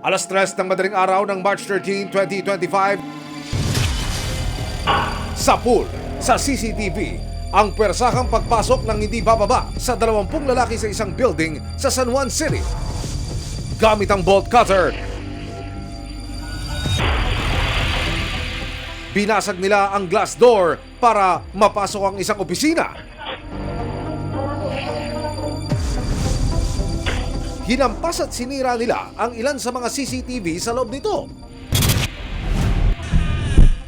3:00 ng madaling araw ng March 13, 2025. Sa pool, sa CCTV, ang pwersahang pagpasok ng hindi bababa sa 20 lalaki sa isang building sa San Juan City. Gamit ang bolt cutter, binasag nila ang glass door para mapasok ang isang opisina. Hinampas at sinira nila ang ilan sa mga CCTV sa loob nito.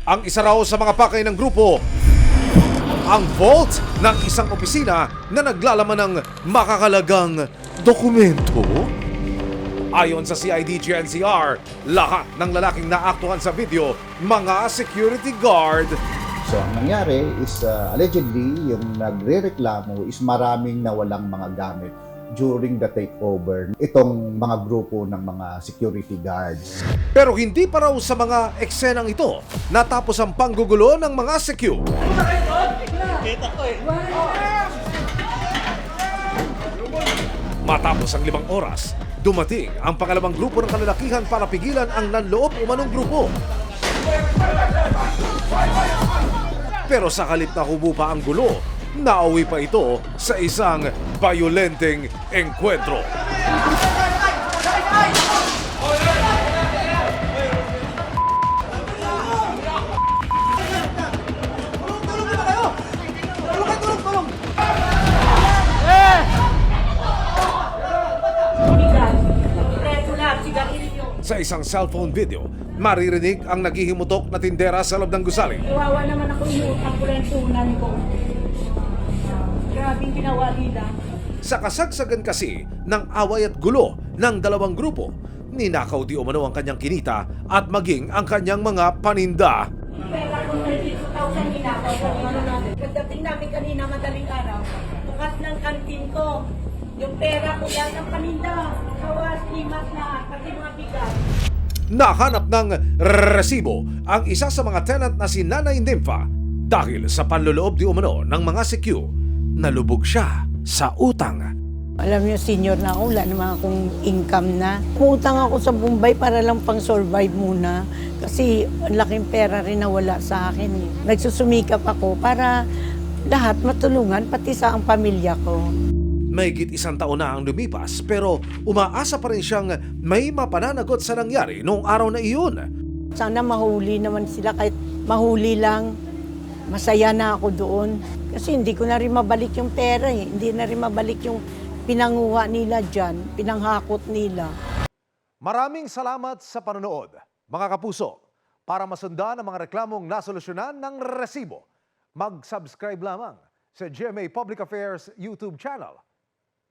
Ang isa raw sa mga pakay ng grupo, ang vault ng isang opisina na naglalaman ng makakalagang dokumento. Ayon sa CIDG-NCR, lahat ng lalaking naaktuhan sa video, mga security guard. So ang nangyari is allegedly yung nagrereklamo is maraming nawalang mga gamit during the takeover itong mga grupo ng mga security guards. Pero hindi pa raw sa mga eksenang ito natapos ang panggugulo ng mga secu. Matapos ang 5 oras, dumating ang pangalawang grupo ng kalalakihan para pigilan ang nanloob umanong grupo. Pero sa halip na hubo pa ang gulo, nauwi pa ito sa isang bayolenteng engkwentro. Sa isang cellphone video, maririnig ang naghihimutok na tindera sa loob ng gusali. Kawawa naman ako, inuutang ko lang tunan ko. Grabing ginawa nila. Sa kasagsagan kasi ng away at gulo ng dalawang grupo, ninakaw di umano ang kanyang kinita at maging ang kanyang mga paninda. Pera ko 32,000 ninakaw ko. Pagdating namin kanina madaling araw, bukas ng kantin ko. Yung pera ko yan ang paninda. Kawas, limas na, pati mga bigas. Nahanap ng resibo ang isa sa mga tenant na si Nanay Nympha dahil sa panloloob di umano ng mga secu. Nalubog siya sa utang. Alam niyo, senior na ako, wala naman akong income na. Umutang ako sa Bombay para lang pang-survive muna. Kasi ang laking pera rin na wala sa akin. Nagsusumikap ako para lahat matulungan, pati sa ang pamilya ko. Mahigit 1 taon na ang lumipas pero umaasa pa rin siyang may mapananagot sa nangyari noong araw na iyon. Sana mahuli naman sila, kahit mahuli lang, masaya na ako doon. Kasi hindi ko na rin mabalik yung pera eh. Hindi na rin mabalik yung pinanguha nila dyan, pinanghakot nila. Maraming salamat sa panonood, mga kapuso. Para masundan ang mga reklamong nasolusyonan ng resibo, mag-subscribe lamang sa GMA Public Affairs YouTube channel.